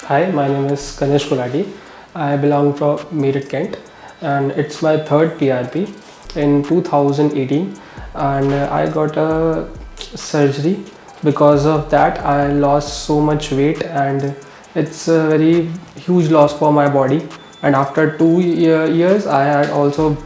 Hi, my name is Ganesh Kulati. I belong from Meerut, Kent, and it's my third PRP in 2018. And I got a surgery. Because of that, I lost so much weight, and it's a very huge loss for my body. And after 2 years, I had also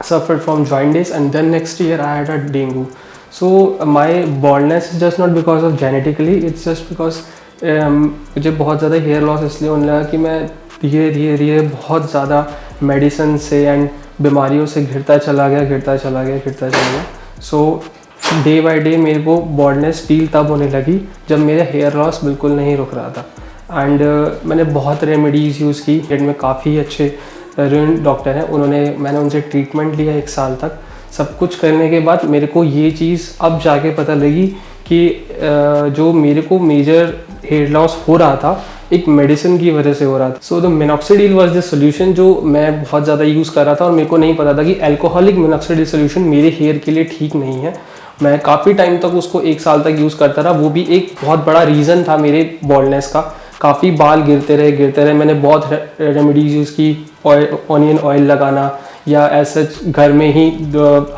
suffered from jaundice, and then next year I had a dengue. So my baldness is just not because of genetically, it's just because मुझे बहुत ज़्यादा hair loss इसलिए होने लगा कि मैं धीरे धीरे बहुत ज़्यादा मेडिसिन से एंड बीमारियों से घिरता चला गया. सो डे बाय डे मेरे को बॉल्डनेस फील तब होने लगी जब मेरा हेयर लॉस बिल्कुल नहीं रुक रहा था. एंड मैंने बहुत रेमेडीज़ यूज़ की. में काफ़ी अच्छे डॉक्टर हैं, मैंने उनसे ट्रीटमेंट लिया 1 साल तक. सब कुछ करने के बाद मेरे को ये चीज़ अब जाके पता लगी कि जो मेरे को मेजर हेयर लॉस हो रहा था एक मेडिसिन की वजह से हो रहा था. So the minoxidil was the solution जो मैं बहुत ज़्यादा यूज़ कर रहा था, और मेरे को नहीं पता था कि अल्कोहलिक मिनॉक्सिडिल सोल्यूशन मेरे हेयर के लिए ठीक नहीं है. मैं काफ़ी टाइम तक उसको 1 साल तक यूज़ करता रहा. वो भी एक बहुत बड़ा रीज़न था मेरे बॉल्डनेस का. काफ़ी बाल गिरते रहे. मैंने बहुत रेमेडीज़ यूज़ की. ऑनियन ऑयल लगाना, या ऐसा घर में ही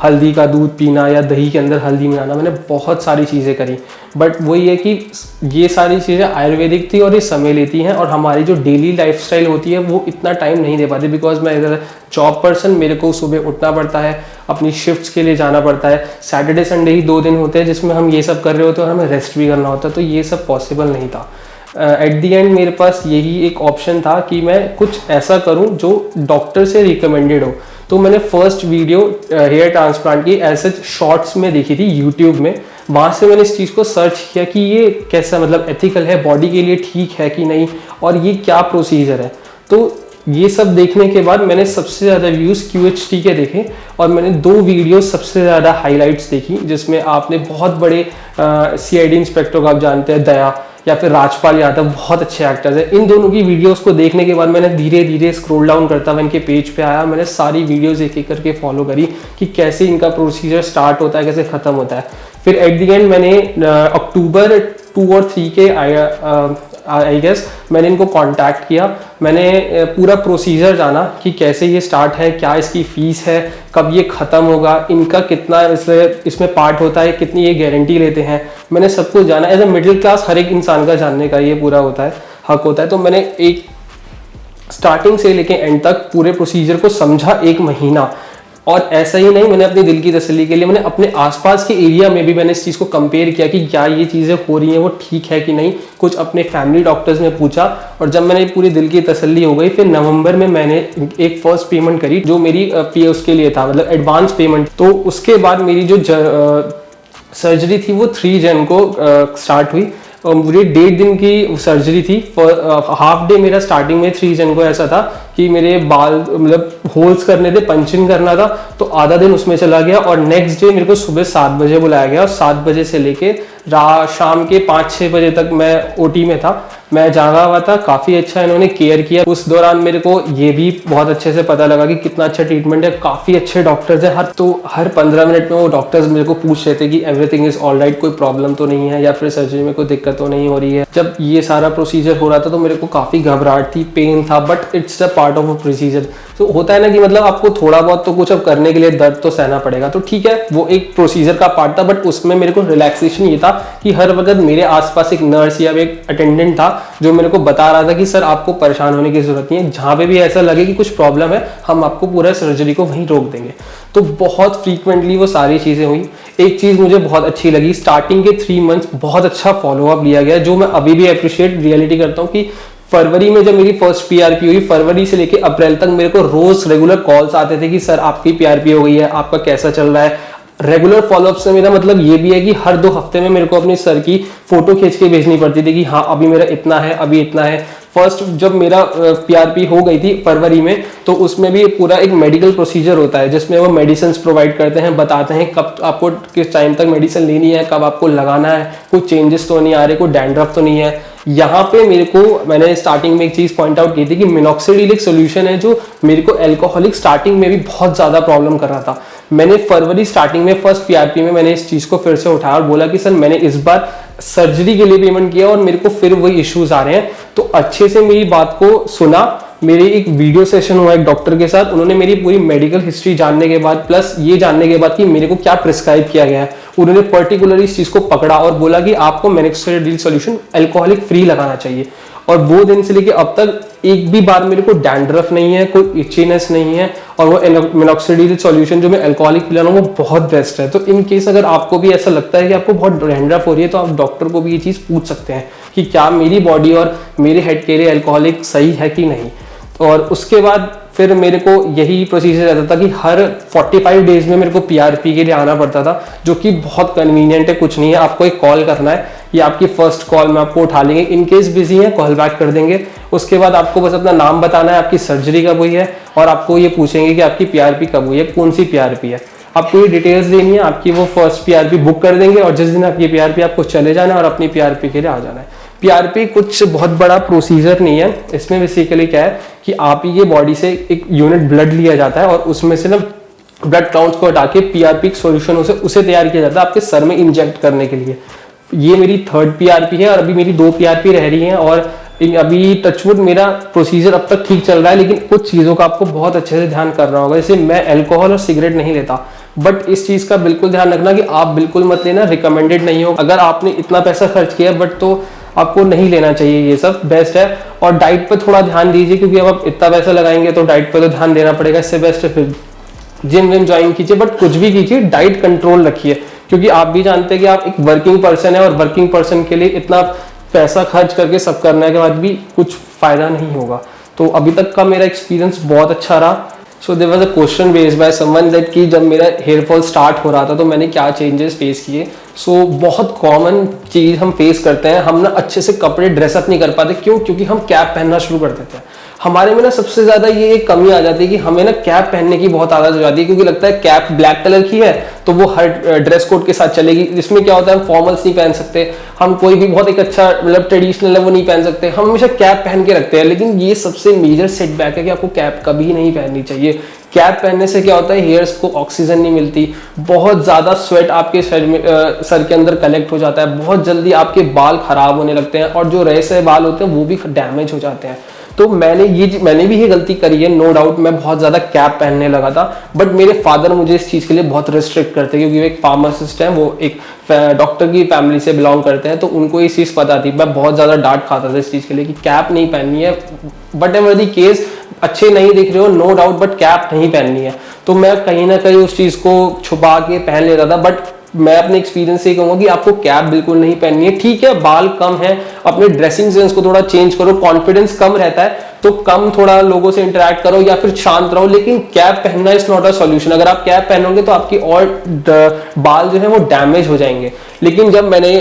हल्दी का दूध पीना, या दही के अंदर हल्दी मिलाना. मैंने बहुत सारी चीज़ें करी. बट वही है कि ये सारी चीज़ें आयुर्वेदिक थी और ये समय लेती हैं, और हमारी जो डेली लाइफस्टाइल होती है वो इतना टाइम नहीं दे पाती. बिकॉज मैं इधर जॉब पर्सन, मेरे को सुबह उठना पड़ता है, अपनी शिफ्ट्स के लिए जाना पड़ता है. सैटरडे संडे ही 2 दिन होते हैं जिसमें हम ये सब कर रहे होते हैं और हमें रेस्ट भी करना होता है. तो ये सब पॉसिबल नहीं था. एट दी एंड मेरे पास यही एक ऑप्शन था कि मैं कुछ ऐसा करूं जो डॉक्टर से रिकमेंडेड हो. तो मैंने फर्स्ट वीडियो हेयर ट्रांसप्लांट की ऐसे शॉर्ट्स में देखी थी यूट्यूब में. वहाँ से मैंने इस चीज़ को सर्च किया कि ये कैसा, मतलब एथिकल है, बॉडी के लिए ठीक है कि नहीं, और ये क्या प्रोसीजर है. तो ये सब देखने के बाद मैंने सबसे ज़्यादा व्यूज़ QHT के देखे, और मैंने 2 वीडियो सबसे ज़्यादा हाईलाइट्स देखी जिसमें आपने बहुत बड़े CID इंस्पेक्टर को आप जानते हैं, दया, या फिर राजपाल यादव, बहुत अच्छे एक्टर्स हैं. इन दोनों की वीडियोस को देखने के बाद मैंने धीरे धीरे स्क्रॉल डाउन करता हुआ इनके पेज पे आया. मैंने सारी वीडियोस एक एक करके फॉलो करी कि कैसे इनका प्रोसीजर स्टार्ट होता है, कैसे ख़त्म होता है. फिर एट दी एंड मैंने अक्टूबर 2 और 3 के आई गेस मैंने इनको कांटेक्ट किया. मैंने पूरा प्रोसीजर जाना कि कैसे ये स्टार्ट है, क्या इसकी फ़ीस है, कब ये ख़त्म होगा, इनका कितना इसमें पार्ट होता है, कितनी ये गारंटी लेते हैं. मैंने सब कुछ जाना. एज अ मिडिल क्लास हर एक इंसान का जानने का ये पूरा होता है, हक होता है. तो मैंने एक स्टार्टिंग से लेके एंड तक पूरे प्रोसीजर को समझा 1 महीना. और ऐसा ही नहीं, मैंने अपनी दिल की तसल्ली के लिए मैंने अपने आसपास के एरिया में भी मैंने इस चीज़ को कंपेयर किया कि क्या ये चीज़ें हो रही हैं वो ठीक है कि नहीं. कुछ अपने फैमिली डॉक्टर्स में पूछा, और जब मैंने पूरी दिल की तसल्ली हो गई, फिर नवंबर में मैंने एक फर्स्ट पेमेंट करी जो मेरी उसके लिए था, मतलब एडवांस पेमेंट. तो उसके बाद मेरी जो सर्जरी थी वो 3 जन को स्टार्ट हुई. पूरी 1.5 दिन की सर्जरी थी. हाफ डे मेरा स्टार्टिंग में 3 जन को ऐसा था कि मेरे बाल मतलब होल्स करने थे, पंचिंग करना था, तो आधा दिन उसमें चला गया. और नेक्स्ट डे मेरे को सुबह 7 बजे बुलाया गया, और 7 बजे से लेके शाम के 5-6 बजे तक मैं OT में था. मैं जागा हुआ था. काफ़ी अच्छा इन्होंने केयर किया. उस दौरान मेरे को ये भी बहुत अच्छे से पता लगा कि कितना अच्छा ट्रीटमेंट है. काफ़ी अच्छे डॉक्टर्स हैं. हर 15 मिनट में वो डॉक्टर्स मेरे को पूछ रहे थे कि एवरीथिंग इज़ ऑल राइट, कोई प्रॉब्लम तो नहीं है, या फिर सर्जरी में कोई दिक्कत तो नहीं हो रही है. जब ये सारा प्रोसीजर हो रहा था तो मेरे को काफ़ी घबराहट थी, पेन था, but it's a part of a procedure. तो होता है ना कि मतलब आपको थोड़ा बहुत तो कुछ अब करने के लिए दर्द तो सहना पड़ेगा. तो ठीक है, वो एक प्रोसीजर का पार्ट था, बट उसमें मेरे को रिलैक्सेशन ये था कि हर वक्त मेरे आसपास एक नर्स या एक अटेंडेंट था जो मेरे को बता रहा था कि सर आपको परेशान होने की जरूरत नहीं है, जहाँ पे भी ऐसा लगे कि कुछ प्रॉब्लम है हम आपको पूरा सर्जरी को वहीं रोक देंगे. तो बहुत फ्रीक्वेंटली वो सारी चीज़ें हुई. एक चीज़ मुझे बहुत अच्छी लगी, स्टार्टिंग के 3 मंथ्स बहुत अच्छा फॉलोअप लिया गया, जो मैं अभी भी अप्रिशिएट रियलिटी करता हूँ. कि फरवरी में जब मेरी फर्स्ट PRP हुई, फरवरी से लेके अप्रैल तक मेरे को रोज रेगुलर कॉल्स आते थे कि सर आपकी PRP हो गई है, आपका कैसा चल रहा है. रेगुलर फॉलोअप से मेरा मतलब ये भी है कि हर 2 हफ्ते में मेरे को अपने सर की फोटो खींच के भेजनी पड़ती थी कि हाँ अभी मेरा इतना है, अभी इतना है. फर्स्ट जब मेरा PRP हो गई थी फरवरी में, तो उसमें भी पूरा एक मेडिकल प्रोसीजर होता है जिसमें वो मेडिसिन प्रोवाइड करते हैं, बताते हैं कब आपको किस टाइम तक मेडिसिन लेनी है, कब आपको लगाना है, कुछ चेंजेस तो नहीं आ रहे, कोई डैंड्रफ तो नहीं है. यहाँ पे मैंने स्टार्टिंग में एक चीज़ पॉइंट आउट की थी कि मिनॉक्सिडिल एक सोल्यूशन है जो मेरे को अल्कोहलिक स्टार्टिंग में भी बहुत ज़्यादा प्रॉब्लम कर रहा था. मैंने फरवरी स्टार्टिंग में फर्स्ट PRP में मैंने इस चीज़ को फिर से उठाया और बोला कि सर मैंने इस बार सर्जरी के लिए पेमेंट किया और मेरे को फिर वही इश्यूज आ रहे हैं, तो अच्छे से मेरी बात को सुना। मेरी एक वीडियो सेशन हुआ एक डॉक्टर के साथ, उन्होंने मेरी पूरी मेडिकल हिस्ट्री जानने के बाद प्लस ये जानने के बाद कि मेरे को क्या प्रिस्क्राइब किया गया है, उन्होंने पर्टिकुलरली इस चीज को पकड़ा और बोला कि आपको मिनॉक्सिडिल सॉल्यूशन अल्कोहलिक फ्री लगाना चाहिए। और वो दिन से लेके अब तक एक भी बार मेरे को डैंड्रफ नहीं है, कोई इचीनेस नहीं है, और वो मिनॉक्सिडिल सॉल्यूशन जो मैं अल्कोहलिक पिला रहा हूँ वो बहुत बेस्ट है। तो इन केस अगर आपको भी ऐसा लगता है कि आपको बहुत डैंड्रफ हो रही है तो आप डॉक्टर को भी ये चीज़ पूछ सकते हैं कि क्या मेरी बॉडी और मेरे हेड के लिए अल्कोहलिक सही है कि नहीं। और उसके बाद फिर मेरे को यही प्रोसीजर रहता था कि हर 45 डेज में मेरे को पीआरपी के लिए आना पड़ता था, जो कि बहुत कन्वीनियंट है। कुछ नहीं है, आपको एक कॉल करना है, ये आपकी फर्स्ट कॉल में आपको उठा लेंगे, इन केस बिजी है कॉल बैक कर देंगे। उसके बाद आपको बस अपना नाम बताना है, आपकी सर्जरी कब हुई है, और आपको ये पूछेंगे कि आपकी पीआरपी कब हुई है, कौन सी पीआरपी है। आपको ये डिटेल्स देनी है, आपकी वो फर्स्ट पीआरपी बुक कर देंगे, और जिस दिन आपकी पीआरपी आपको चले जाना है और अपनी पीआरपी के लिए आ जाना है। पीआरपी कुछ बहुत बड़ा प्रोसीजर नहीं है, इसमें बेसिकली क्या है कि आप ही के बॉडी से एक यूनिट ब्लड लिया जाता है और उसमें से ना ब्लड काउंट्स को हटा के पीआरपी सॉल्यूशन उसे तैयार किया जाता है आपके सर में इंजेक्ट करने के लिए। ये मेरी थर्ड पीआरपी है और अभी मेरी 2 पीआरपी रह रही हैं, और अभी टचवुड मेरा प्रोसीजर अब तक ठीक चल रहा है। लेकिन कुछ चीज़ों का आपको बहुत अच्छे से ध्यान करना होगा, जैसे मैं अल्कोहल और सिगरेट नहीं लेता, बट इस चीज़ का बिल्कुल ध्यान रखना कि आप बिल्कुल मत लेना, रिकमेंडेड नहीं हो। अगर आपने इतना पैसा खर्च किया बट तो आपको नहीं लेना चाहिए, ये सब बेस्ट है। और डाइट पे थोड़ा ध्यान दीजिए, क्योंकि अब आप इतना पैसा लगाएंगे तो डाइट पे तो ध्यान देना पड़ेगा। इससे बेस्ट है फिर जिम विम ज्वाइन कीजिए, बट कुछ भी कीजिए डाइट कंट्रोल रखिए, क्योंकि आप भी जानते हैं कि आप एक वर्किंग पर्सन है और वर्किंग पर्सन के लिए इतना पैसा खर्च करके सब करने के बाद भी कुछ फायदा नहीं होगा। तो अभी तक का मेरा एक्सपीरियंस बहुत अच्छा रहा। So there was a question raised by someone that कि जब मेरा हेयर फॉल स्टार्ट हो रहा था तो मैंने क्या चेंजेस फेस किए। सो बहुत कॉमन चीज़ हम फेस करते हैं, हम ना अच्छे से कपड़े ड्रेसअप नहीं कर पाते। क्यों? क्योंकि हम कैप पहनना शुरू कर देते हैं। हमारे में ना सबसे ज़्यादा ये एक कमी आ जाती है कि हमें ना कैप पहनने की बहुत आदत हो जाती है, क्योंकि लगता है कैप ब्लैक कलर की है तो वो हर ड्रेस कोड के साथ चलेगी। इसमें क्या होता है, हम फॉर्मल्स नहीं पहन सकते, हम कोई भी बहुत एक अच्छा मतलब ट्रेडिशनल है वो नहीं पहन सकते, हम हमेशा कैप पहन के रखते हैं। लेकिन ये सबसे मेजर सेटबैक है कि आपको कैप कभी नहीं पहननी चाहिए। कैप पहनने से क्या होता है, हेयर्स को ऑक्सीजन नहीं मिलती, बहुत ज़्यादा स्वेट आपके सर के अंदर कलेक्ट हो जाता है, बहुत जल्दी आपके बाल खराब होने लगते हैं, और जो रेसे बाल होते हैं वो भी डैमेज हो जाते हैं। तो मैंने भी ये गलती करी है, नो डाउट। मैं बहुत ज़्यादा कैप पहनने लगा था, बट मेरे फादर मुझे इस चीज़ के लिए बहुत रिस्ट्रिक्ट करते हैं, क्योंकि वो एक फार्मासिस्ट है, वो एक डॉक्टर की फैमिली से बिलोंग करते हैं, तो उनको ये चीज़ पता थी। मैं बहुत ज़्यादा डांट खाता था इस चीज़ के लिए कि कैप नहीं पहननी है। बट एवर दी केस, अच्छे नहीं दिख रहे हो नो डाउट, बट कैप नहीं पहननी है। तो मैं कहीं ना कहीं उस चीज़ को छुपा के पहन लेता था। बट मैं अपने एक्सपीरियंस से कहूँगा कि आपको कैप बिल्कुल नहीं पहननी है। ठीक है, बाल कम है, अपने ड्रेसिंग सेंस को थोड़ा चेंज करो, कॉन्फिडेंस कम रहता है तो कम थोड़ा लोगों से इंटरेक्ट करो या फिर शांत रहो, लेकिन कैप पहनना इज नॉट अ सॉल्यूशन। अगर आप कैप पहनोगे तो आपकी और बाल जो है वो डैमेज हो जाएंगे। लेकिन जब मैंने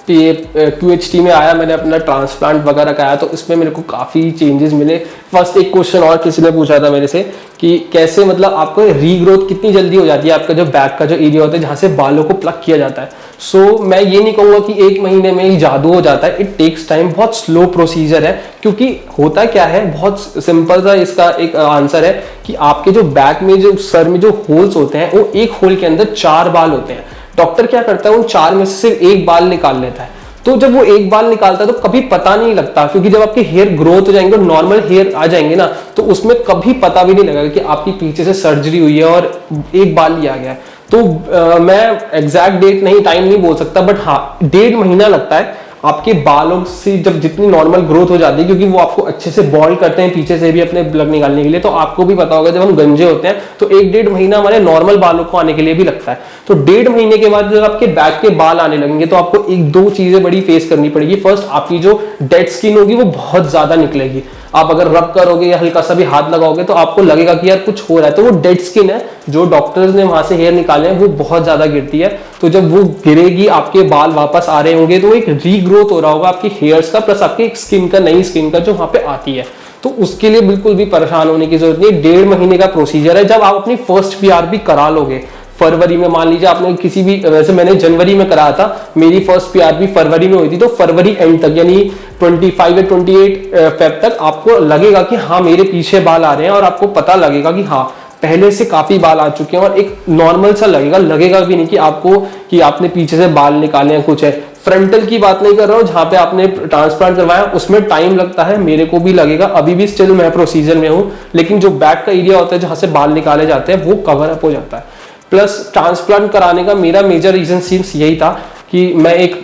ये QHT में आया, मैंने अपना ट्रांसप्लांट वगैरह कराया, तो इसमें मेरे को काफ़ी चेंजेस मिले। फर्स्ट एक क्वेश्चन और किसी ने पूछा था मेरे से कि कैसे मतलब आपको रीग्रोथ कितनी जल्दी हो जाती है, आपका जो बैक का जो एरिया होता है जहाँ से बालों को प्लग किया जाता है। सो मैं ये नहीं कहूँगा कि 1 महीने में ही जादू हो जाता है, इट टेक्स टाइम, बहुत स्लो प्रोसीजर है। क्योंकि होता क्या है, बहुत सिंपल सा इसका एक आंसर है कि आपके जो बैक में जो सर में जो होल्स होते हैं, वो एक होल के अंदर 4 बाल होते हैं। डॉक्टर क्या करता है, उन 4 में से सिर्फ 1 बाल निकाल लेता है। तो जब वो 1 बाल निकालता है तो कभी पता नहीं लगता, क्योंकि जब आपके हेयर ग्रोथ हो जाएंगे, नॉर्मल हेयर आ जाएंगे ना, तो उसमें कभी पता भी नहीं लगेगा कि आपकी पीछे से सर्जरी हुई है और 1 बाल लिया गया है। तो मैं एग्जैक्ट डेट नहीं, टाइम नहीं बोल सकता, बट हाँ 1.5 महीना लगता है आपके बालों से जब जितनी नॉर्मल ग्रोथ हो जाती है, क्योंकि वो आपको अच्छे से बॉल करते हैं पीछे से भी अपने प्लग निकालने के लिए। तो आपको भी पता होगा जब हम गंजे होते हैं तो 1-1.5 महीना हमारे नॉर्मल बालों को आने के लिए भी लगता है। तो 1.5 महीने के बाद जब आपके बैक के बाल आने लगेंगे तो आपको 1-2 चीजें बड़ी फेस करनी पड़ेगी। फर्स्ट, आपकी जो डेड स्किन होगी वो बहुत ज्यादा निकलेगी। आप अगर रब करोगे या हल्का सा भी हाथ लगाओगे तो आपको लगेगा कि यार कुछ हो रहा है, तो वो डेड स्किन है, जो डॉक्टर्स ने वहां से हेयर निकाले हैं वो बहुत ज्यादा गिरती है। तो जब वो गिरेगी, आपके बाल वापस आ रहे होंगे, तो एक रीग्रोथ हो रहा होगा आपकी हेयर्स का, प्लस आपकी स्किन का, नई स्किन का जो वहां पे आती है। तो उसके लिए बिल्कुल भी परेशान होने की जरूरत नहीं है। 1.5 महीने का प्रोसीजर है। जब आप अपनी फर्स्ट पीआरपी करा लोगे फरवरी में, मान लीजिए आपने किसी भी, वैसे मैंने जनवरी में कराया था, मेरी फर्स्ट पीआरपी फरवरी में हुई थी, तो फरवरी एंड तक यानी 25 या 28 फेब तक आपको लगेगा कि हाँ मेरे पीछे बाल आ रहे हैं, और आपको पता लगेगा कि हाँ पहले से काफी बाल आ चुके हैं और एक नॉर्मल सा लगेगा भी नहीं कि आपको कि आपने पीछे से बाल निकाले हैं कुछ है। फ्रंटल की बात नहीं कर रहा हूँ, जहाँ पे आपने ट्रांसप्लांट करवाया उसमें टाइम लगता है, मेरे को भी लगेगा, अभी भी स्टिल मैं प्रोसीजर में हूँ, लेकिन जो बैक का एरिया होता है जहाँ से बाल निकाले जाते हैं वो कवर अप हो जाता है। प्लस ट्रांसप्लांट कराने का मेरा मेजर रीजन सिर्फ यही था कि मैं एक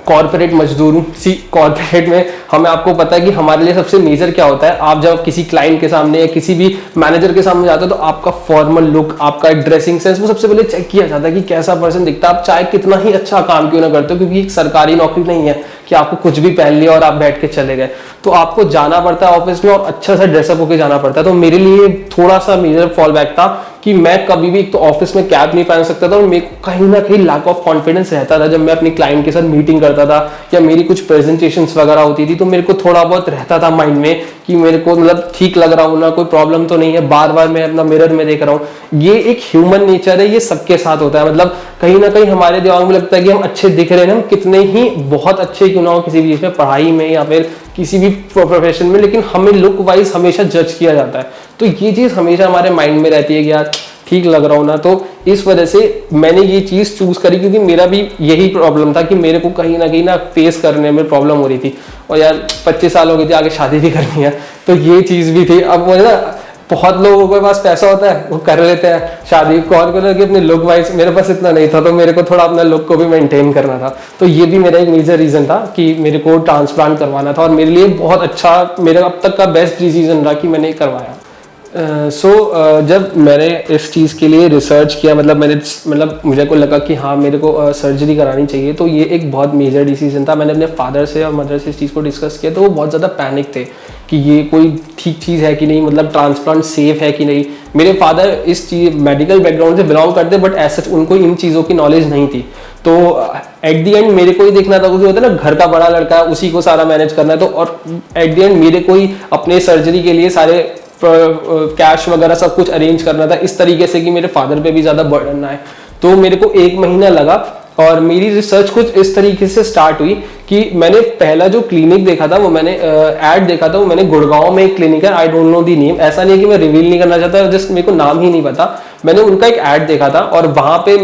कॉर्पोरेट मजदूर हूँ। कॉर्पोरेट में हमें आपको पता है कि हमारे लिए सबसे मेजर क्या होता है, आप जब किसी क्लाइंट के सामने या किसी भी मैनेजर के सामने जाते हो तो आपका फॉर्मल लुक, आपका एक ड्रेसिंग सेंस, वो सबसे पहले चेक किया जाता है कि कैसा पर्सन दिखता है। आप चाहे कितना ही अच्छा काम क्यों ना करते हो, क्योंकि एक सरकारी नौकरी नहीं है कि आपको कुछ भी पहन लिया और आप बैठ के चले गए, तो आपको जाना पड़ता है ऑफिस में और अच्छा सा ड्रेसअप होकर जाना पड़ता है। तो मेरे लिए थोड़ा सा मेजर फॉल बैक था कि मैं कभी भी एक तो ऑफिस में कैप नहीं पहन सकता था और मेरे को कहीं ना कहीं लैक ऑफ कॉन्फिडेंस रहता था जब मैं अपनी क्लाइंट के साथ मीटिंग करता था या मेरी कुछ प्रेजेंटेशंस वगैरह होती थी, तो मेरे को थोड़ा बहुत रहता था माइंड में कि मेरे को मतलब ठीक लग रहा हूं ना, कोई प्रॉब्लम तो नहीं है, बार बार मैं अपना मिरर में देख रहा हूँ। ये एक ह्यूमन नेचर है, ये सबके साथ होता है। मतलब कहीं ना कहीं हमारे दिमाग में लगता है कि हम अच्छे दिख रहे हैं, हम कितने ही बहुत अच्छे क्यों ना हो किसी भी चीज में, पढ़ाई में या फिर किसी भी प्रोफेशन में, लेकिन हमें लुक वाइज हमेशा जज किया जाता है। तो ये चीज हमेशा हमारे माइंड में रहती है कि यार ठीक लग रहा हूं ना। तो इस वजह से मैंने ये चीज चूज करी, क्योंकि मेरा भी यही प्रॉब्लम था कि मेरे को कहीं ना फेस करने में प्रॉब्लम हो रही थी। और यार 25 साल हो गए थे, आगे शादी भी करनी है, तो ये चीज भी थी। अब मुझे ना बहुत लोगों के पास पैसा होता है, वो कर लेते हैं शादी कौन कर कि अपने लुक वाइज, मेरे पास इतना नहीं था, तो मेरे को थोड़ा अपना लुक को भी मेंटेन करना था। तो ये भी मेरा एक मेजर रीजन था कि मेरे को ट्रांसप्लांट करवाना था और मेरे लिए बहुत अच्छा, मेरा अब तक का बेस्ट डिसीजन रहा कि मैंने करवाया। जब मैंने इस चीज़ के लिए रिसर्च किया, मतलब मुझे को लगा कि हाँ मेरे को सर्जरी करानी चाहिए, तो ये एक बहुत मेजर डिसीजन था। मैंने अपने फादर से और मदर से इस चीज़ को डिस्कस किया, तो वो बहुत ज़्यादा पैनिक थे कि ये कोई ठीक चीज़ है कि नहीं, मतलब ट्रांसप्लांट सेफ है कि नहीं। मेरे फादर इस चीज़ मेडिकल बैकग्राउंड से बिलोंग करते, बट ऐसा उनको इन चीज़ों की नॉलेज नहीं थी। तो एट दी एंड मेरे को ही देखना था, क्योंकि होता है ना घर का बड़ा लड़का है, उसी को सारा मैनेज करना है। तो और एट दी एंड मेरे को ही अपने सर्जरी के लिए सारे कैश वगैरह सब कुछ अरेंज करना था इस तरीके से कि मेरे फादर पे भी ज़्यादा बर्डन ना आए। तो मेरे को 1 महीना लगा और मेरी रिसर्च कुछ इस तरीके से स्टार्ट हुई कि मैंने पहला जो क्लिनिक देखा था, वो मैंने ऐड देखा था, वो मैंने गुड़गांव में एक क्लिनिक है, I don't know the name, ऐसा नहीं है कि मैं रिवील नहीं करना चाहता, जस्ट मेरे को नाम ही नहीं पता। मैंने उनका एक ऐड देखा था और वहां पे भी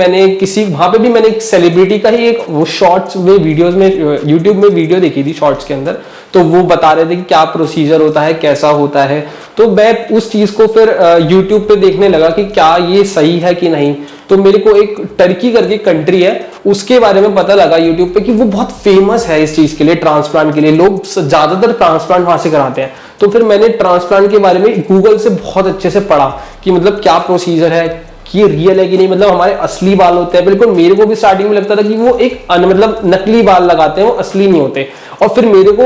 मैंने एक सेलिब्रिटी का ही एक वो शॉर्ट्स में वीडियोस में यूट्यूब में वीडियो देखी थी शॉर्ट्स के अंदर। तो वो बता रहे थे कि क्या प्रोसीजर होता है, कैसा होता है। तो मैं उस चीज को फिर यूट्यूब पे देखने लगा कि क्या ये सही है कि नहीं। तो मेरे को एक टर्की करके कंट्री है, उसके बारे में पता लगा यूट्यूब पे कि वो बहुत फेमस है इस चीज के लिए, ट्रांसप्लांट के लिए। लोग ज्यादातर ट्रांसप्लांट वहां से कराते हैं। तो फिर मैंने ट्रांसप्लांट के बारे में गूगल से बहुत अच्छे से पढ़ा कि मतलब क्या प्रोसीजर है, कि ये रियल है कि नहीं, मतलब हमारे असली बाल होते हैं। बिल्कुल मेरे को भी स्टार्टिंग में लगता था कि वो एक मतलब नकली बाल लगाते हैं, वो असली नहीं होते। और फिर मेरे को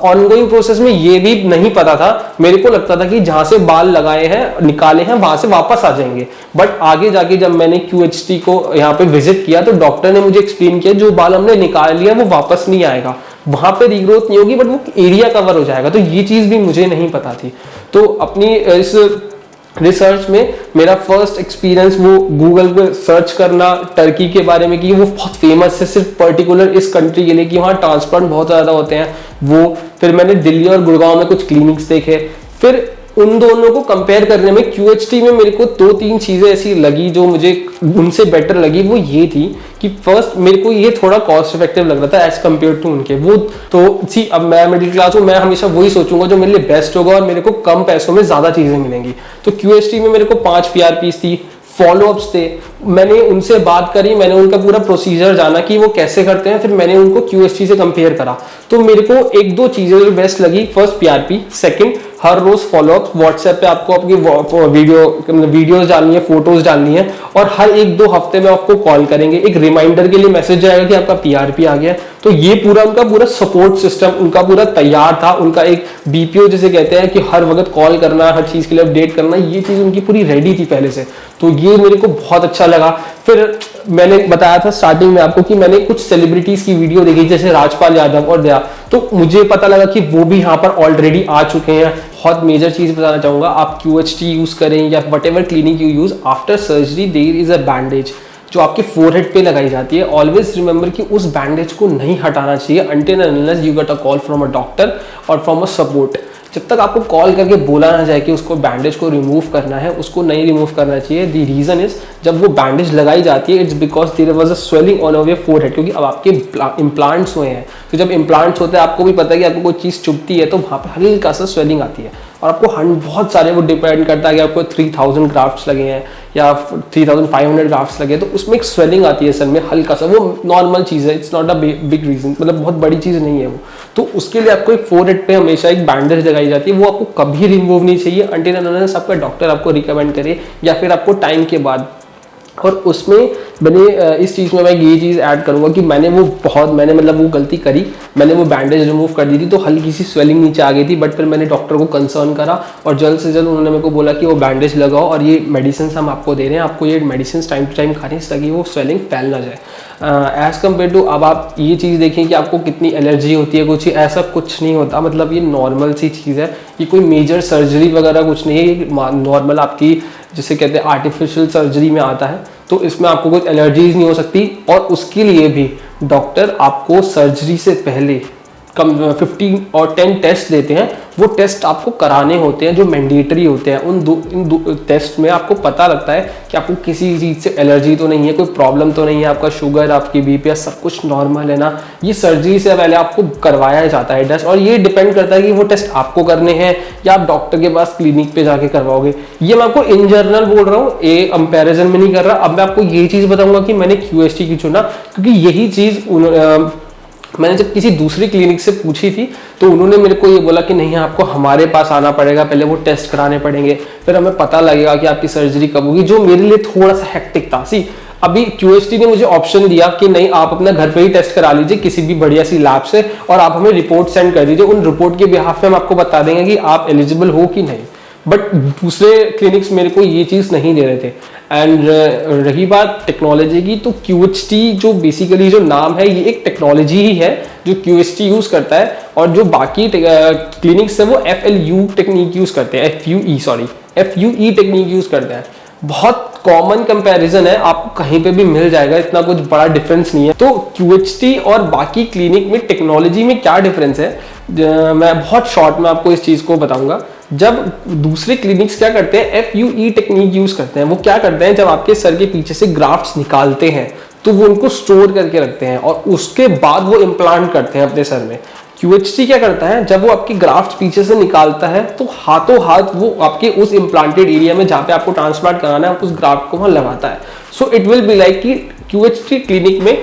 ऑनगोइंग प्रोसेस में ये भी नहीं पता था, मेरे को लगता था कि जहां से बाल लगाए हैं निकाले हैं वहां से वापस आ जाएंगे। बट आगे जाके जब मैंने QHT को यहाँ पे विजिट किया तो डॉक्टर ने मुझे एक्सप्लेन किया जो बाल हमने निकाल लिया वो वापस नहीं आएगा, वहां पे रीग्रोथ नहीं होगी, बट वो एरिया कवर हो जाएगा। तो ये चीज भी मुझे नहीं पता थी। तो अपनी इस रिसर्च में मेरा फर्स्ट एक्सपीरियंस वो गूगल पे सर्च करना टर्की के बारे में कि वो बहुत फेमस है सिर्फ पर्टिकुलर इस कंट्री के लिए, कि वहाँ ट्रांसप्लांट बहुत ज़्यादा होते हैं वो। फिर मैंने दिल्ली और गुड़गांव में कुछ क्लिनिक्स देखे। फिर उन दोनों को कंपेयर करने में QHT में मेरे को 2-3 चीज़ें ऐसी लगी जो मुझे उनसे बेटर लगी। वो ये थी कि फर्स्ट मेरे को ये थोड़ा कॉस्ट इफेक्टिव लग रहा था एज कम्पेयर टू उनके वो। तो सी अब मैं मिडिल क्लास हूँ, मैं हमेशा वही सोचूंगा जो मेरे लिए बेस्ट होगा और मेरे को कम पैसों में ज़्यादा चीज़ें मिलेंगी। तो QHT में मेरे को 5 PRPs थी, फॉलोअप्स थे। मैंने उनसे बात करी, मैंने उनका पूरा प्रोसीजर जाना कि वो कैसे करते हैं, फिर मैंने उनको QHT से कंपेयर करा। तो मेरे को 1-2 चीज़ें जो बेस्ट लगी, फर्स्ट PRP, सेकंड हर रोज फॉलोअप। व्हाट्सएप पे आपको आपकी वीडियोस डालनी है, फोटोज डालनी है, और हर 1-2 हफ्ते में आपको कॉल करेंगे, एक रिमाइंडर के लिए मैसेज जाएगा कि आपका PRP आ गया। तो ये उनका पूरा सपोर्ट सिस्टम उनका पूरा तैयार था। उनका एक BPO जिसे कहते हैं कि हर वक्त कॉल करना, हर चीज के लिए अपडेट करना, ये चीज उनकी पूरी रेडी थी पहले से। तो ये मेरे को बहुत अच्छा लगा। फिर मैंने बताया था स्टार्टिंग में आपको कि मैंने कुछ सेलिब्रिटीज की वीडियो देखी जैसे राजपाल यादव और दया, तो मुझे पता लगा कि वो भी यहाँ पर ऑलरेडी आ चुके हैं। बहुत मेजर चीज बताना चाहूंगा, आप QHT यूज करें या what clinic you use, after surgery there is a bandage जो आपके फोरहेड पे लगाई जाती है। ऑलवेज रिमेंबर कि उस बैंडेज को नहीं हटाना चाहिए until and unless you get a call from a doctor or from a support। जब तक आपको कॉल करके बोला ना जाए कि उसको बैंडेज को रिमूव करना है, उसको नहीं रिमूव करना चाहिए। द रीज़न इज, जब वो बैंडेज लगाई जाती है, it's because there was a swelling on your forehead, क्योंकि अब आपके इम्प्लांट्स हुए हैं। तो जब इम्प्लांट्स होते हैं, आपको भी पता है कि आपको कोई चीज़ चुभती है तो वहाँ पे हल्का सा स्वेलिंग आती है। और आपको बहुत सारे, वो डिपेंड करता है कि आपको 3000 ग्राफ्ट्स लगे हैं या 3500 ग्राफ्ट्स लगे, तो उसमें एक स्वेलिंग आती है सर में हल्का सा, वो नॉर्मल चीज़ है, it's not a big reason, मतलब बहुत बड़ी चीज़ नहीं है वो। तो उसके लिए आपको एक फोरहेड पे हमेशा एक बैंडेज लगाई जाती है, वो आपको कभी रिमूव नहीं चाहिए अंटिल अनलेस आपका डॉक्टर आपको रिकमेंड करे या फिर आपको टाइम के बाद। और उसमें मैंने इस चीज़ में मैं ये चीज़ ऐड करूँगा कि मैंने मतलब वो गलती करी, मैंने वो बैंडेज रिमूव कर दी थी तो हल्की सी स्वेलिंग नीचे आ गई थी, बट फिर मैंने डॉक्टर को कंसर्न करा और जल्द से जल्द उन्होंने मेरे को बोला कि वो बैंडेज लगाओ और ये मेडिसिन हम आपको दे रहे हैं, आपको ये मेडिसिन टाइम टू टाइम खाने से ताकि वो स्वेलिंग फैल ना जाए। एज़ कम्पेयर टू, अब आप ये चीज़ देखें कि आपको कितनी एलर्जी होती है, कुछ ऐसा कुछ नहीं होता, मतलब ये नॉर्मल सी चीज़ है, ये कोई मेजर सर्जरी वगैरह कुछ नहीं है, ये नॉर्मल आपकी जिसे कहते हैं आर्टिफिशियल सर्जरी में आता है। तो इसमें आपको कोई एलर्जीज नहीं हो सकती और उसके लिए भी डॉक्टर आपको सर्जरी से पहले कम 15 और 10 टेस्ट देते हैं, वो टेस्ट आपको कराने होते हैं जो मैंडेटरी होते हैं। इन दो टेस्ट में आपको पता लगता है कि आपको किसी चीज़ से एलर्जी तो नहीं है, कोई प्रॉब्लम तो नहीं है, आपका शुगर, आपकी बीपी सब कुछ नॉर्मल है ना। ये सर्जरी से पहले आपको करवाया जाता है टेस्ट, और ये डिपेंड करता है कि वो टेस्ट आपको करने हैं या आप डॉक्टर के पास क्लिनिक पे जाके करवाओगे। ये मैं आपको इन जनरल बोल रहा हूँ, ये कंपेरिजन में नहीं कर रहा। अब मैं आपको ये चीज़ बताऊंगा कि मैंने QST क्यों चुना, क्योंकि यही चीज़ मैंने जब किसी दूसरी क्लिनिक से पूछी थी तो उन्होंने मेरे को ये बोला कि नहीं, आपको हमारे पास आना पड़ेगा, पहले वो टेस्ट कराने पड़ेंगे, फिर हमें पता लगेगा कि आपकी सर्जरी कब होगी, जो मेरे लिए थोड़ा सा हेक्टिक था। अभी QST ने मुझे ऑप्शन दिया कि नहीं, आप अपना घर पे ही टेस्ट करा लीजिए किसी भी बढ़िया सी लैब से और आप हमें रिपोर्ट सेंड कर दीजिए, उन रिपोर्ट के बिहाफ पे हम आपको बता देंगे कि आप एलिजिबल हो कि नहीं। बट दूसरे क्लिनिक्स मेरे को ये चीज़ नहीं दे रहे थे। एंड रही बात टेक्नोलॉजी की, तो QHT जो बेसिकली जो नाम है, ये एक टेक्नोलॉजी ही है जो QST यूज़ करता है, और जो बाकी क्लिनिक्स है वो FLU टेक्निक यूज़ करते हैं, FUE टेक्निक यूज़ करते हैं। बहुत कॉमन कंपैरिजन है, आपको कहीं पे भी मिल जाएगा, इतना कुछ बड़ा डिफरेंस नहीं है। तो QHT और बाकी क्लिनिक में टेक्नोलॉजी में क्या डिफरेंस है, मैं बहुत शॉर्ट में आपको इस चीज़ को बताऊंगा। जब दूसरे क्लिनिक्स क्या करते हैं, FUE टेक्निक यूज़ करते हैं। वो क्या करते हैं, जब आपके सर के पीछे से ग्राफ्ट्स निकालते हैं तो वो उनको स्टोर करके रखते हैं और उसके बाद वो इम्प्लांट करते हैं अपने सर में। QHT क्या करता है, जब वो आपकी ग्राफ्ट पीछे से निकालता है तो हाथों हाथ वो आपके उस इम्प्लांटेड एरिया में जहाँ पे आपको ट्रांसप्लांट कराना है उस ग्राफ्ट को वहाँ लगाता है। So it will be like कि QHT क्लिनिक में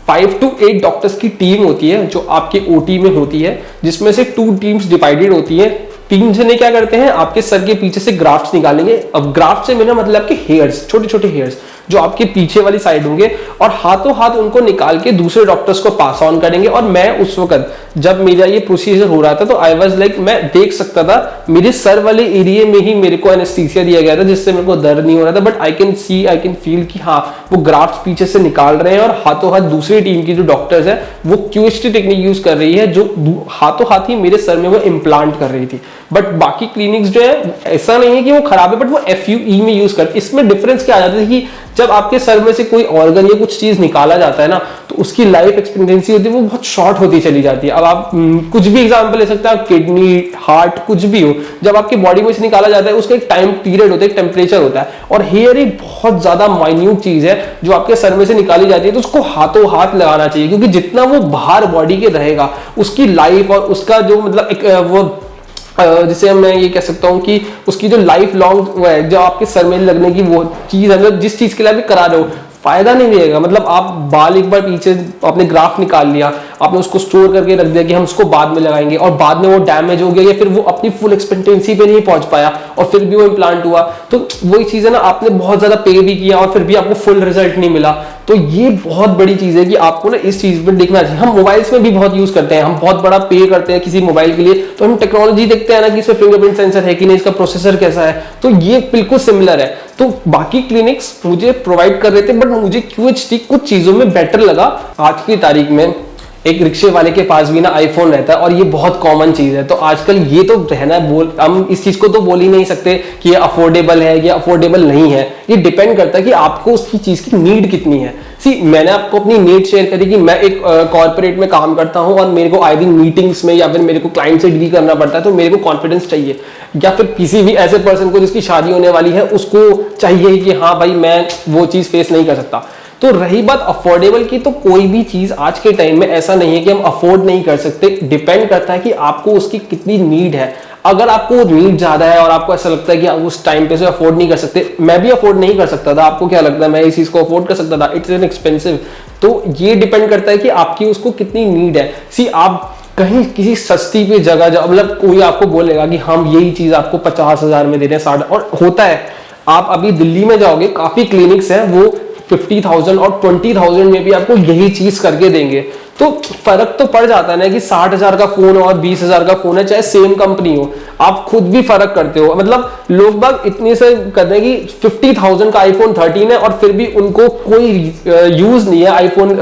5 to 8 डॉक्टर्स की टीम होती है जो आपके OT में होती है, जिसमें से 2 टीम्स डिवाइडेड होती है। 3 जने क्या करते हैं, आपके सर के पीछे से ग्राफ्ट्स निकालेंगे। अब ग्राफ्ट से मेरा मतलब आपके हेयर्स, छोटे छोटे हेयर्स जो आपके पीछे वाली साइड होंगे, और हाथों हाथ उनको निकाल के दूसरे डॉक्टर्स को पास ऑन करेंगे। और मैं उस वक्त जब मेरा ये प्रोसीजर हो रहा था तो आई वाज लाइक, मैं देख सकता था मेरे सर वाले एरिया में ही मेरे को एनेस्थीसिया दिया गया था, जिससे मेरे को दर्द नहीं हो रहा था, बट आई कैन फील कि हाँ वो ग्राफ्ट पीछे से निकाल रहे हैं और हाथों हाथ दूसरी टीम की जो डॉक्टर्स है वो QHT टेक्निक यूज कर रही है, जो हाथों हाथ ही मेरे सर में वो इम्प्लांट कर रही थी। बट बाकी क्लिनिक्स जो है, ऐसा नहीं है कि वो खराब है, बट वो FUE में यूज करते। इसमें डिफरेंस क्या आ जाता है कि जब आपके सर में से कोई ऑर्गन या कुछ चीज निकाला जाता है ना, तो उसकी लाइफ एक्सपेक्टेंसी होती है वो बहुत शॉर्ट होती चली जाती है। अब आप कुछ भी एग्जांपल ले सकते हैं, किडनी, हार्ट, कुछ भी हो, जब आपकी बॉडी में से निकाला जाता है उसका एक टाइम पीरियड होता है, एक टेम्परेचर होता है। और हेयर एक बहुत ज्यादा माइन्यूट चीज है जो आपके सर में से निकाली जाती है, तो उसको हाथों हाथ लगाना चाहिए, क्योंकि जितना वो बाहर बॉडी के रहेगा उसकी लाइफ और उसका जो मतलब एक वो जिसे मैं ये कह सकता हूँ कि उसकी जो लाइफ लॉन्ग है, जो आपके सर में लगने की वो चीज है, मतलब जिस चीज के लिए आप करा रहे हो, फायदा नहीं मिलेगा। मतलब आप बाल एक बार पीछे आपने ग्राफ निकाल लिया, आपने उसको स्टोर करके रख दिया कि हम उसको बाद में लगाएंगे, और बाद में वो डैमेज हो गया या फिर वो अपनी फुल एक्सपेक्टेंसी पे नहीं पहुंच पाया और फिर भी वो इम्प्लांट हुआ, तो वही चीज है ना, आपने बहुत ज्यादा पे भी किया और फिर भी आपको फुल रिजल्ट नहीं मिला। तो ये बहुत बड़ी चीज है कि आपको ना इस चीज पर देखना चाहिए। हम मोबाइल्स में भी बहुत यूज करते हैं, हम बहुत बड़ा पे करते हैं किसी मोबाइल के लिए, तो हम टेक्नोलॉजी देखते हैं ना कि इसमें फिंगरप्रिंट सेंसर है कि नहीं, इसका प्रोसेसर कैसा है, तो ये बिल्कुल सिमिलर है। तो बाकी क्लिनिक्स मुझे प्रोवाइड कर रहे थे, बट मुझे QHT कुछ चीजों में बेटर लगा। आज की तारीख में एक रिक्शे वाले के पास भी ना आईफोन रहता है और ये बहुत कॉमन चीज है। तो आजकल ये तो रहना हम इस चीज को तो बोल ही नहीं सकते कि ये अफोर्डेबल है या अफोर्डेबल नहीं है। ये डिपेंड करता है कि आपको उसकी चीज की नीड कितनी है। मैंने आपको अपनी नीड शेयर करी कि मैं एक कॉर्पोरेट में काम करता हूं और मेरे को आई थिंक मीटिंग्स में या फिर मेरे को क्लाइंट से डील करना पड़ता है, तो मेरे को कॉन्फिडेंस चाहिए। या फिर किसी भी ऐसे पर्सन को जिसकी शादी होने वाली है उसको चाहिए कि हाँ भाई मैं वो चीज़ फेस नहीं कर सकता। तो रही बात अफोर्डेबल की, तो कोई भी चीज़ आज के टाइम में ऐसा नहीं है कि हम अफोर्ड नहीं कर सकते, डिपेंड करता है कि आपको उसकी कितनी नीड है। अगर आपको नीड ज्यादा है और आपको ऐसा लगता है कि आप उस टाइम पे से अफोर्ड नहीं कर सकते, मैं भी अफोर्ड नहीं कर सकता था, आपको क्या लगता है मैं इस चीज को अफोर्ड कर सकता था? It's an expensive. तो ये डिपेंड करता है कि आपकी उसको कितनी नीड है। सी आप कहीं किसी सस्ती पे जगह मतलब कोई आपको बोलेगा कि हम यही चीज आपको 50,000 में दे रहे हैं, 60, और होता है। आप अभी दिल्ली में जाओगे, काफी क्लिनिक्स हैं वो 50,000 और 20,000 में भी आपको यही चीज करके देंगे। तो फर्क तो पड़ जाता है ना कि 60,000 का फोन और 20,000 का फोन है, चाहे सेम कंपनी हो, आप खुद भी फर्क करते हो। मतलब लोग बाग इतने से कहते हैं कि 50,000 का आईफोन 13 है और फिर भी उनको कोई यूज नहीं है आईफोन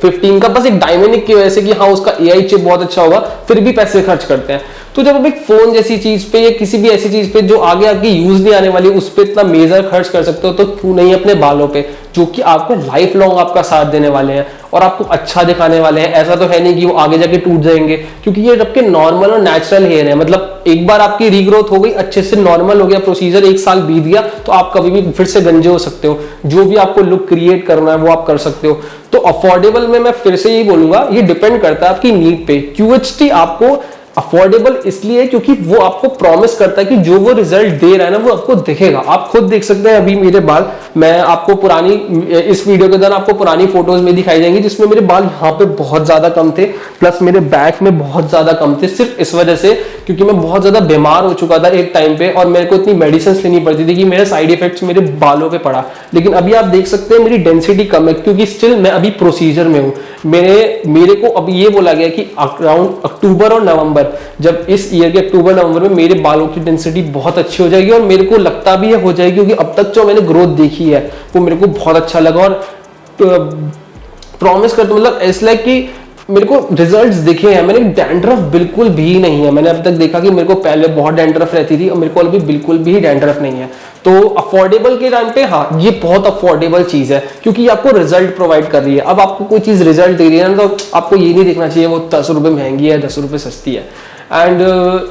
15 का, बस एक डायनेमिक की वजह से कि हाँ उसका एआई चिप बहुत अच्छा होगा, फिर भी पैसे खर्च करते हैं। तो जब आप एक फोन जैसी चीज पे या किसी भी ऐसी चीज पे जो आगे आपकी यूज नहीं आने वाली, उस पर इतना मेजर खर्च कर सकते हो, तो क्यों नहीं अपने बालों पे, जो कि आपको लाइफ लॉन्ग आपका साथ देने वाले हैं और आपको अच्छा दिखाने वाले हैं। ऐसा तो है नहीं कि वो आगे जाके टूट जाएंगे, क्योंकि ये आपके नॉर्मल और नेचुरल हेयर है। मतलब एक बार आपकी रीग्रोथ हो गई, अच्छे से नॉर्मल हो गया प्रोसीजर, 1 साल बीत गया, तो आप कभी भी फिर से गंजे हो सकते हो। जो भी आपको लुक क्रिएट करना है वो आप कर सकते हो। तो अफोर्डेबल में मैं फिर से यही बोलूंगा, ये डिपेंड करता है आपकी नीड पे। QHT आपको अफोर्डेबल इसलिए क्योंकि वो आपको प्रॉमिस करता है कि जो वो रिजल्ट दे रहा है ना वो आपको दिखेगा। आप खुद देख सकते हैं अभी मेरे बाल, मैं आपको पुरानी इस वीडियो के दौरान आपको पुरानी फोटोज में दिखाई जाएंगी जिसमें मेरे बाल यहाँ पे बहुत ज्यादा कम थे, प्लस मेरे बैक में बहुत ज्यादा कम थे, सिर्फ इस वजह से क्योंकि मैं बहुत ज्यादा बीमार हो चुका था एक टाइम पे और मेरे को इतनी मेडिसिन लेनी पड़ती थी कि मेरे साइड इफेक्ट्स मेरे बालों पे पड़ा। लेकिन अभी आप देख सकते हैं मेरी डेंसिटी कम है क्योंकि स्टिल मैं अभी प्रोसीजर में हूँ। मेरे को अभी ये बोला गया कि अराउंड अक्टूबर और नवंबर, जब इस ईयर के अक्टूबर नवंबर में मेरे बालों की डेंसिटी बहुत अच्छी हो जाएगी और मेरे को लगता भी है हो जाएगी, क्योंकि अब तक जो मैंने ग्रोथ देखी है वो मेरे को बहुत अच्छा लगा। और प्रॉमिस करता मतलब ऐसा लाइक कि मेरे को रिजल्ट्स दिखे हैं। मैंने डैंड्रफ बिल्कुल भी नहीं है। मैंने अब तक देखा कि मेरे को पहले बहुत डैंड्रफ रहती थी और मेरे को अभी बिल्कुल भी डैंड्रफ नहीं है। तो अफोर्डेबल के टाइम पे हाँ ये बहुत अफोर्डेबल चीज है क्योंकि आपको रिजल्ट प्रोवाइड कर रही है। अब आपको कोई चीज रिजल्ट दे रही है ना, तो आपको ये नहीं देखना चाहिए वो 10 रुपए महंगी है 10 रुपए सस्ती है। एंड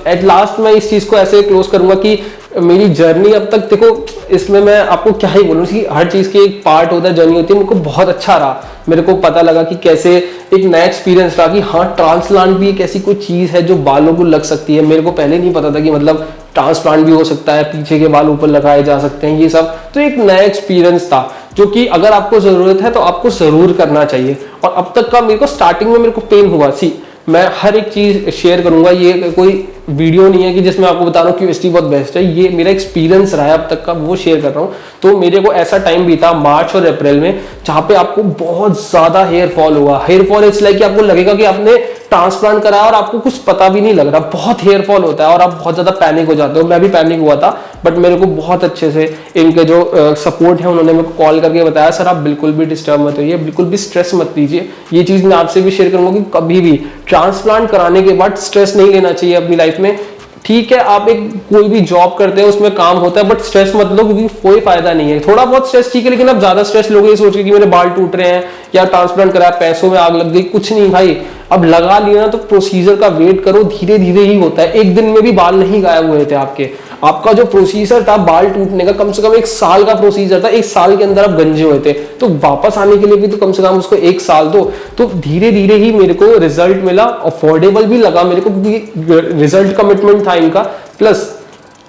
एट लास्ट मैं इस चीज को ऐसे क्लोज करूंगा कि मेरी जर्नी अब तक देखो, इसमें मैं आपको क्या ही बोलूं कि हर चीज की एक पार्ट होता है, जर्नी होती है। मेरे को बहुत अच्छा रहा, मेरे को पता लगा कि कैसे एक नया एक्सपीरियंस रहा कि हाँ ट्रांसप्लांट भी एक ऐसी कोई चीज है जो बालों को लग सकती है। मेरे को पहले नहीं पता था कि मतलब ट्रांसप्लांट भी हो सकता है, पीछे के बाल ऊपर लगाए जा सकते हैं, ये सब तो एक नया एक्सपीरियंस था जो कि अगर आपको जरूरत है तो आपको जरूर करना चाहिए। और अब तक का मेरे को स्टार्टिंग में मेरे को पेन हुआ, सी मैं हर एक चीज शेयर करूंगा, ये कोई वीडियो नहीं है कि जिसमें आपको बता रहा हूँ कि QHT बहुत बेस्ट है, ये मेरा एक्सपीरियंस रहा है अब तक का, वो शेयर कर रहा हूँ। तो मेरे को ऐसा टाइम बीता मार्च और अप्रैल में जहाँ पे आपको बहुत ज्यादा हेयर फॉल हुआ। हेयर फॉल इसलिए कि आपको लगेगा कि आपने ट्रांसप्लांट कराया और आपको कुछ पता भी नहीं लग रहा, बहुत हेयर फॉल होता है और आप बहुत ज्यादा पैनिक हो जाते हो। मैं भी पैनिक हुआ था, बट मेरे को बहुत अच्छे से इनके जो सपोर्ट है उन्होंने मेरे को कॉल करके बताया सर आप बिल्कुल भी डिस्टर्ब मत होइए, बिल्कुल भी स्ट्रेस मत लीजिए। ये चीज मैं आपसे भी शेयर करूंगा कि कभी भी ट्रांसप्लांट कराने के बाद स्ट्रेस नहीं लेना चाहिए अपनी लाइफ में। ठीक है आप एक कोई भी जॉब करते हैं उसमें काम होता है, बट स्ट्रेस मत लो क्योंकि कोई फायदा नहीं है। थोड़ा बहुत स्ट्रेस ठीक है, लेकिन अब ज्यादा स्ट्रेस लोगे ये सोच के कि मेरे बाल टूट रहे हैं या ट्रांसप्लांट कराया पैसों में आग लग गई, कुछ नहीं भाई। अब लगा लिया ना तो प्रोसीजर का वेट करो, धीरे धीरे ही होता है। एक दिन में भी बाल नहीं गायब हुए थे आपके। आपका जो प्रोसीजर था बाल टूटने का कम से कम 1 साल का प्रोसीजर था, 1 साल के अंदर आप गंजे हुए थे, तो वापस आने के लिए भी तो कम से कम उसको 1 साल दो। तो धीरे धीरे ही मेरे को रिजल्ट मिला, अफोर्डेबल भी लगा मेरे को क्योंकि रिजल्ट कमिटमेंट था इनका। प्लस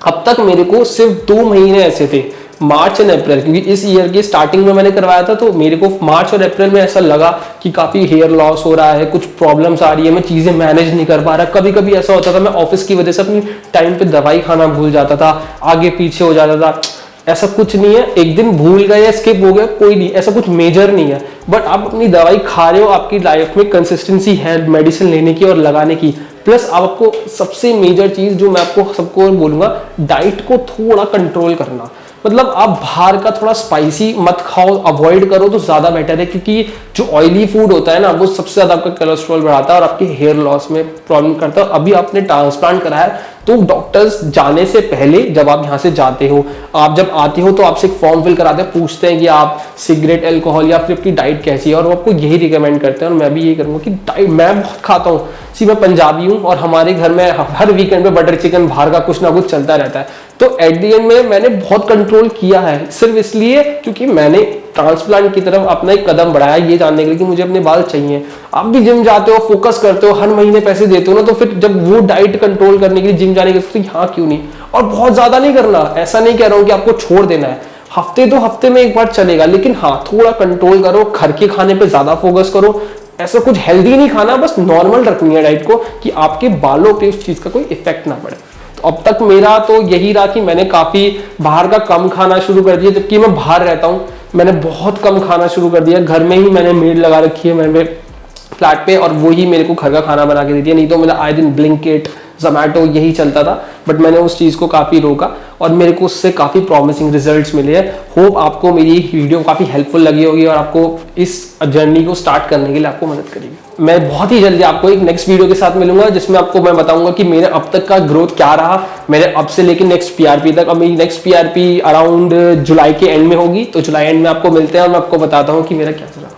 अब तक मेरे को सिर्फ 2 महीने ऐसे थे, मार्च एंड अप्रैल, क्योंकि इस ईयर की स्टार्टिंग में मैंने करवाया था, तो मेरे को मार्च और अप्रैल में ऐसा लगा कि काफी हेयर लॉस हो रहा है, कुछ प्रॉब्लम्स आ रही है, मैं चीजें मैनेज नहीं कर पा रहा। कभी कभी ऐसा होता था मैं ऑफिस की वजह से अपनी टाइम पे दवाई खाना भूल जाता था, आगे पीछे हो जाता था। ऐसा कुछ नहीं है, एक दिन भूल गए या स्किप हो गया कोई नहीं, ऐसा कुछ मेजर नहीं है। बट आप अपनी दवाई खा रहे हो, आपकी लाइफ में कंसिस्टेंसी है मेडिसिन लेने की और लगाने की। प्लस आपको सबसे मेजर चीज जो मैं आपको सबको बोलूंगा, डाइट को थोड़ा कंट्रोल करना। मतलब आप बाहर का थोड़ा स्पाइसी मत खाओ, अवॉइड करो तो ज्यादा बेटर है, क्योंकि जो ऑयली फूड होता है ना, वो सबसे ज्यादा आपका कोलेस्ट्रॉल बढ़ाता है और आपके हेयर लॉस में प्रॉब्लम करता है। अभी आपने ट्रांसप्लांट कराया तो डॉक्टर्स जाने से पहले, जब आप यहाँ से जाते हो, आप जब आते हो तो आपसे एक फॉर्म फिल कराते हैं, पूछते हैं कि आप सिगरेट, अल्कोहल या फिर आपकी डाइट कैसी है, और वो आपको यही रिकमेंड करते हैं। और मैं भी यही करूँगा कि डाइट मैं बहुत खाता हूँ। सी मैं पंजाबी हूँ और हमारे घर में हर वीकेंड पे बटर चिकन बाहर का कुछ ना कुछ चलता रहता है। तो एट द एंड में मैंने बहुत कंट्रोल किया है, सिर्फ इसलिए क्योंकि मैंने ट्रांसप्लांट की तरफ अपना एक कदम बढ़ाया ये जानने के लिए कि मुझे अपने बाल चाहिए। आप भी जिम जाते हो, फोकस करते हो, हर महीने पैसे देते हो ना, तो फिर जब वो डाइट कंट्रोल करने के लिए जिम जाने के लिए, तो यहाँ क्यों नहीं। और बहुत ज्यादा नहीं करना, ऐसा नहीं कह रहा हूँ कि आपको छोड़ देना है, हफ्ते में एक बार चलेगा, लेकिन हाँ थोड़ा कंट्रोल करो, घर के खाने पे ज्यादा फोकस करो। ऐसा कुछ हेल्दी नहीं खाना, बस नॉर्मल रखनी है डाइट को कि आपके बालों पे उस चीज का कोई इफेक्ट ना पड़े। तो अब तक मेरा तो यही रहा कि मैंने काफी बाहर का कम खाना शुरू कर दिया, जबकि मैं बाहर रहता हूँ। मैंने बहुत कम खाना शुरू कर दिया, घर में ही मैंने मेड लगा रखी है मैंने फ्लैट पे, और वो ही मेरे को घर का खाना बना के देती है। नहीं तो मेरा आए दिन ब्लिंकिट, जोमैटो यही चलता था, बट मैंने उस चीज़ को काफ़ी रोका और मेरे को उससे काफ़ी प्रॉमिसिंग रिजल्ट्स मिले हैं। होप आपको मेरी वीडियो काफ़ी हेल्पफुल लगी होगी और आपको इस जर्नी को स्टार्ट करने के लिए आपको मदद करेगी। मैं बहुत ही जल्दी आपको एक नेक्स्ट वीडियो के साथ मिलूंगा, जिसमें आपको मैं बताऊंगा कि मेरे अब तक का ग्रोथ क्या रहा, मेरे अब से लेकर नेक्स्ट पीआरपी तक। अब मेरी नेक्स्ट पीआरपी अराउंड जुलाई के एंड में होगी, तो जुलाई एंड में आपको मिलते हैं और मैं आपको बताता हूँ कि मेरा क्या चला।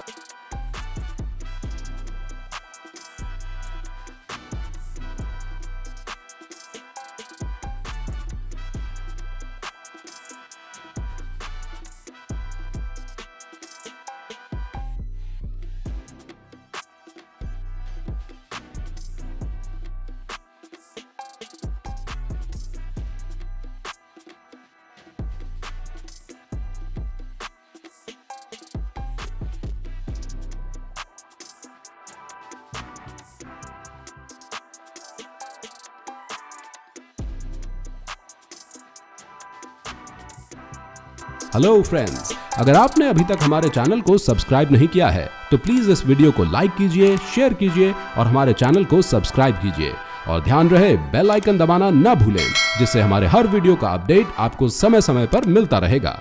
हेलो फ्रेंड्स, अगर आपने अभी तक हमारे चैनल को सब्सक्राइब नहीं किया है तो प्लीज इस वीडियो को लाइक कीजिए, शेयर कीजिए और हमारे चैनल को सब्सक्राइब कीजिए। और ध्यान रहे बेल आइकन दबाना ना भूलें, जिससे हमारे हर वीडियो का अपडेट आपको समय समय पर मिलता रहेगा।